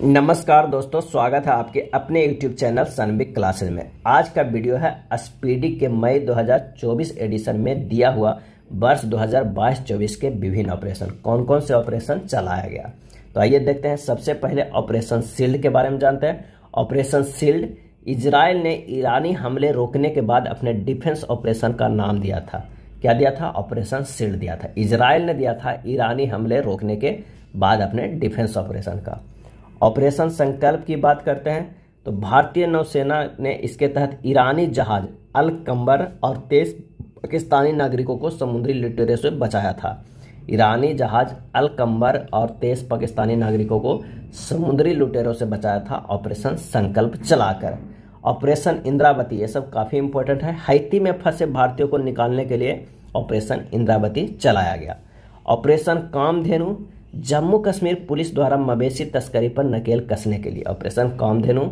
नमस्कार दोस्तों, स्वागत है आपके अपने YouTube चैनल सनबिग क्लासेज में। आज का वीडियो है स्पीडी के मई 2024 एडिशन में दिया हुआ वर्ष 2022-24 के विभिन्न ऑपरेशन, कौन कौन से ऑपरेशन चलाया गया। तो आइए देखते हैं। सबसे पहले ऑपरेशन शील्ड के बारे में जानते हैं। ऑपरेशन शील्ड इजराइल ने ईरानी हमले रोकने के बाद अपने डिफेंस ऑपरेशन का नाम दिया था। क्या दिया था? ऑपरेशन शील्ड दिया था। इजराइल ने दिया था ईरानी हमले रोकने के बाद अपने डिफेंस ऑपरेशन का। ऑपरेशन संकल्प की बात करते हैं तो भारतीय नौसेना ने इसके तहत ईरानी जहाज अल कंबर और 23 पाकिस्तानी नागरिकों को समुद्री लुटेरों से बचाया था। ईरानी जहाज अल कंबर और 23 पाकिस्तानी नागरिकों को समुद्री लुटेरों से बचाया था ऑपरेशन संकल्प चलाकर। ऑपरेशन इंद्रावती, ये सब काफ़ी इंपॉर्टेंट है। हैती में फंसे भारतीयों को निकालने के लिए ऑपरेशन इंद्रावती चलाया गया। ऑपरेशन कामधेनु, जम्मू कश्मीर पुलिस द्वारा मवेशी तस्करी पर नकेल कसने के लिए। ऑपरेशन कामधेनु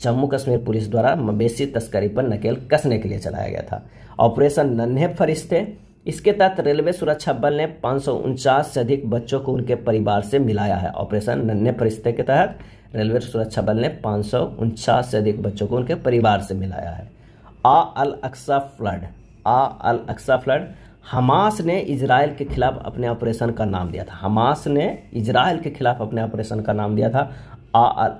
जम्मू कश्मीर पुलिस द्वारा मवेशी तस्करी पर नकेल कसने के लिए चलाया गया था। ऑपरेशन नन्हे फरिश्ते, इसके तहत रेलवे सुरक्षा बल ने 549 से अधिक बच्चों को उनके परिवार से मिलाया है। ऑपरेशन नन्हे फरिश्ते के तहत रेलवे सुरक्षा बल ने 549 से अधिक बच्चों को उनके परिवार से मिलाया है। अल अक्सा फ्लड, अल अक्सा फ्लड, हमास ने इजराइल के खिलाफ अपने ऑपरेशन का नाम दिया था। हमास ने इजराइल के खिलाफ अपने ऑपरेशन का नाम दिया था अल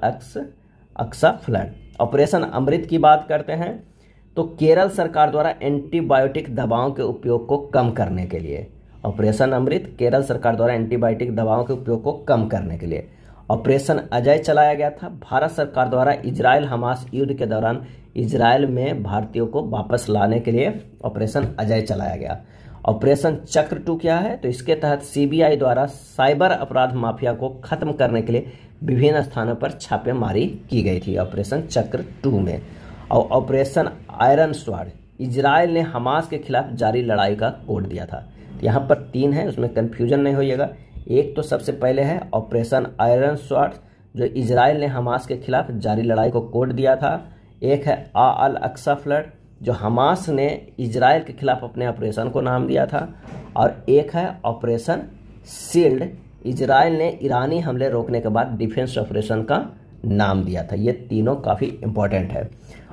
अक्सा फ्लड। ऑपरेशन अमृत की बात करते हैं तो केरल सरकार द्वारा एंटीबायोटिक दवाओं के उपयोग को कम करने के लिए। ऑपरेशन अमृत केरल सरकार द्वारा एंटीबायोटिक दवाओं के उपयोग को कम करने के लिए। ऑपरेशन अजय चलाया गया था। भारत सरकार द्वारा इजराइल हमास युद्ध के दौरान इजराइल में भारतीयों को वापस लाने के लिए ऑपरेशन अजय चलाया गया। ऑपरेशन चक्र 2 क्या है? तो इसके तहत सीबीआई द्वारा साइबर अपराध माफिया को खत्म करने के लिए विभिन्न स्थानों पर छापेमारी की गई थी ऑपरेशन चक्र 2 में। और ऑपरेशन आयरन स्वॉर्ड, इजराइल ने हमास के खिलाफ जारी लड़ाई का कोड दिया था। यहाँ पर 3 है, उसमें कन्फ्यूजन नहीं होइएगा। एक तो सबसे पहले है ऑपरेशन आयरन स्वॉर्ड, जो इजराइल ने हमास के खिलाफ जारी लड़ाई को कोड दिया था। एक है अल अक्सा फ्लड, जो हमास ने इजराइल के खिलाफ अपने ऑपरेशन को नाम दिया था। और एक है ऑपरेशन शील्ड, इजराइल ने ईरानी हमले रोकने के बाद डिफेंस ऑपरेशन का नाम दिया था। ये तीनों काफ़ी इंपॉर्टेंट है।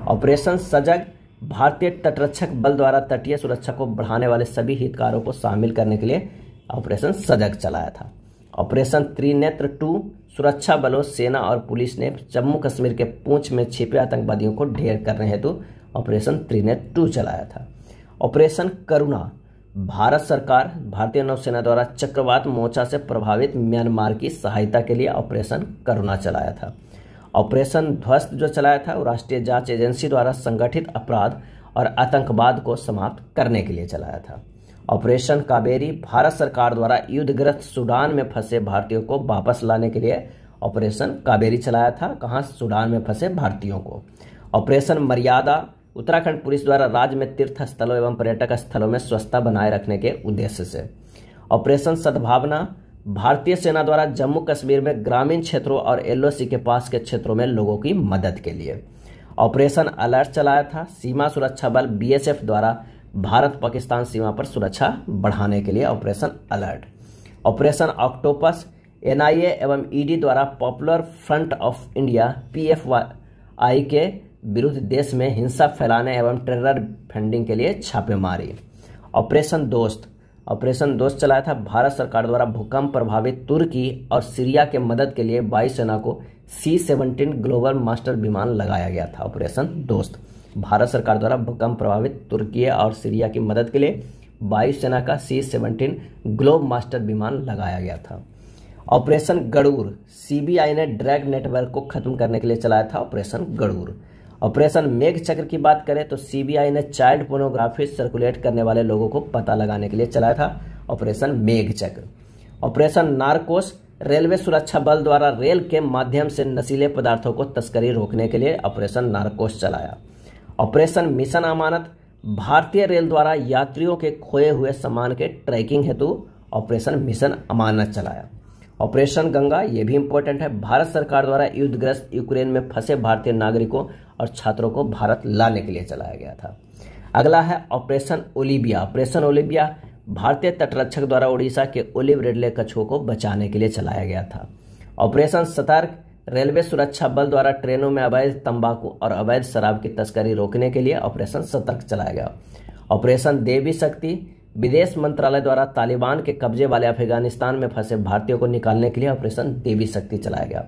ऑपरेशन सजग, भारतीय तटरक्षक बल द्वारा तटीय सुरक्षा को बढ़ाने वाले सभी हितधारकों को शामिल करने के लिए ऑपरेशन सजग चलाया था। ऑपरेशन त्रिनेत्र 2, सुरक्षा बलों, सेना और पुलिस ने जम्मू कश्मीर के पूंछ में छिपे आतंकवादियों को ढेर करने हेतु ऑपरेशन त्रिनेत्र 2 चलाया था। ऑपरेशन करुणा, भारत सरकार भारतीय नौसेना द्वारा चक्रवात मोर्चा से प्रभावित म्यांमार की सहायता के लिए ऑपरेशन करुणा चलाया था। ऑपरेशन ध्वस्त जो चलाया था वो राष्ट्रीय जांच एजेंसी द्वारा संगठित अपराध और आतंकवाद को समाप्त करने के लिए चलाया था। ऑपरेशन कावेरी, भारत सरकार द्वारा युद्धग्रस्त सूडान में फंसे भारतीयों को वापस लाने के लिए ऑपरेशन कावेरी चलाया था। कहाँ? सूडान में फंसे भारतीयों को। ऑपरेशन मर्यादा, उत्तराखंड पुलिस द्वारा राज्य में तीर्थ स्थलों एवं पर्यटक स्थलों में स्वच्छता बनाए रखने के उद्देश्य से। ऑपरेशन सद्भावना, भारतीय सेना द्वारा जम्मू कश्मीर में ग्रामीण क्षेत्रों और एलओसी के पास के क्षेत्रों में लोगों की मदद के लिए। ऑपरेशन अलर्ट चलाया था, सीमा सुरक्षा बल बीएसएफ द्वारा भारत पाकिस्तान सीमा पर सुरक्षा बढ़ाने के लिए operation alert. Operation octopus, NIA एवं ईडी द्वारा popular front of India PFI के विरुद्ध देश में हिंसा फैलाने एवं टेरर फंडिंग के लिए छापेमारी। ऑपरेशन दोस्त, ऑपरेशन दोस्त चलाया था। भारत सरकार द्वारा भूकंप प्रभावित तुर्की और सीरिया के मदद के लिए वायुसेना को C-17 ग्लोबल मास्टर विमान लगाया गया था। ऑपरेशन दोस्त, भारत सरकार द्वारा भूकंप प्रभावित तुर्की और सीरिया की मदद के लिए वायुसेना का C-17 ग्लोब मास्टर विमान लगाया गया था। ऑपरेशन गरुड़, सीबीआई ने ड्रैग नेटवर्क को खत्म करने के लिए चलाया था ऑपरेशन गरुड़। ऑपरेशन मेघ चक्र की बात करें तो सीबीआई ने चाइल्ड पोर्नोग्राफी सर्कुलेट करने वाले लोगों को पता लगाने के लिए चलाया था ऑपरेशन मेघ चक्र। ऑपरेशन नारकोस, रेलवे सुरक्षा बल द्वारा रेल के माध्यम से नशीले पदार्थों को तस्करी रोकने के लिए ऑपरेशन नारकोस चलाया। ऑपरेशन मिशन अमानत, भारतीय रेल द्वारा यात्रियों के खोए हुए सामान के ट्रैकिंग हेतु ऑपरेशन मिशन अमानत चलाया। ऑपरेशन गंगा, ये भी इंपॉर्टेंट है, भारत सरकार द्वारा युद्धग्रस्त यूक्रेन में फंसे भारतीय नागरिकों और छात्रों को भारत लाने के लिए चलाया गया था। अगला है ऑपरेशन ओलिविया। ऑपरेशन ओलिविया भारतीय तटरक्षक द्वारा उड़ीसा के ओलिव रिडले कछुओं को बचाने के लिए चलाया गया था। ऑपरेशन सतर्क, रेलवे सुरक्षा बल द्वारा ट्रेनों में अवैध तंबाकू और अवैध शराब की तस्करी रोकने के लिए ऑपरेशन सतर्क चलाया गया। ऑपरेशन देवी शक्ति, विदेश मंत्रालय द्वारा तालिबान के कब्जे वाले अफगानिस्तान में फंसे भारतीयों को निकालने के लिए ऑपरेशन देवी शक्ति चलाया गया।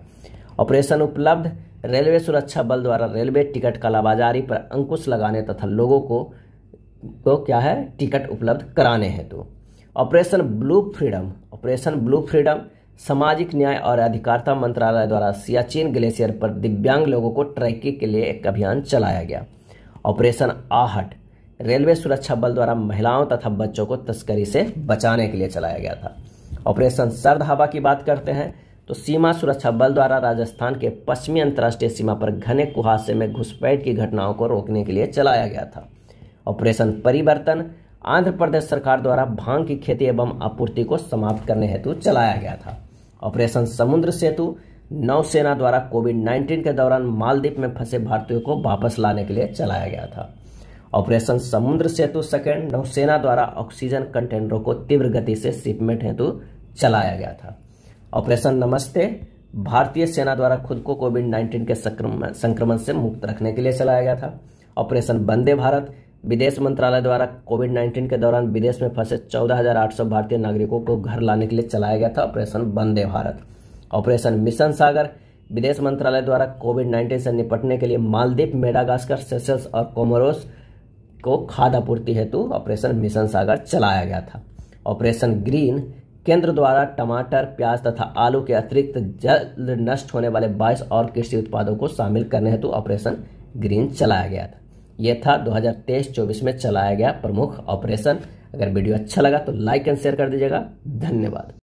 ऑपरेशन उपलब्ध, रेलवे सुरक्षा बल द्वारा रेलवे टिकट कालाबाजारी पर अंकुश लगाने तथा लोगों को क्या है टिकट उपलब्ध कराने हेतु। Operation blue freedom, operation blue freedom सामाजिक न्याय और अधिकारिता मंत्रालय द्वारा सियाचिन ग्लेशियर पर दिव्यांग लोगों को ट्रैकिंग के लिए एक अभियान चलाया गया। ऑपरेशन आहट, रेलवे सुरक्षा बल द्वारा महिलाओं तथा बच्चों को तस्करी से बचाने के लिए चलाया गया था। ऑपरेशन सर्द हवा की बात करते हैं तो सीमा सुरक्षा बल द्वारा राजस्थान के पश्चिमी अंतर्राष्ट्रीय सीमा पर घने कुहासे में घुसपैठ की घटनाओं को रोकने के लिए चलाया गया था। ऑपरेशन परिवर्तन, आंध्र प्रदेश सरकार द्वारा भांग की खेती एवं आपूर्ति को समाप्त करने हेतु चलाया गया था। ऑपरेशन समुद्र सेतु, नौसेना द्वारा कोविड-19 के दौरान मालदीव में फंसे भारतीयों को वापस लाने के लिए चलाया गया था। ऑपरेशन समुद्र सेतु सेकंड, नौसेना द्वारा ऑक्सीजन कंटेनरों को तीव्र गति से शिपमेंट हेतु चलाया गया था। ऑपरेशन नमस्ते, भारतीय सेना द्वारा खुद को कोविड-19 के संक्रमण से मुक्त रखने के लिए चलाया गया था। ऑपरेशन वंदे भारत, विदेश मंत्रालय द्वारा कोविड-19 के दौरान विदेश में फंसे 14,800 भारतीय नागरिकों को घर लाने के लिए चलाया गया था operation Vande Bharat. Operation mission सागर, विदेश मंत्रालय द्वारा कोविड-19 से निपटने के लिए मालदीव, मेडागास्कर, सेशल्स और कोमोरोस को खाद्य आपूर्ति हेतु ऑपरेशन मिशन सागर चलाया गया था। ऑपरेशन ग्रीन, केंद्र द्वारा टमाटर, प्याज तथा आलू के अतिरिक्त जल्द नष्ट होने वाले 22 और कृषि उत्पादों को शामिल करने हेतु ऑपरेशन ग्रीन चलाया गया था। यह था 2023-24 में चलाया गया प्रमुख ऑपरेशन। अगर वीडियो अच्छा लगा तो लाइक एंड शेयर कर दीजिएगा। धन्यवाद।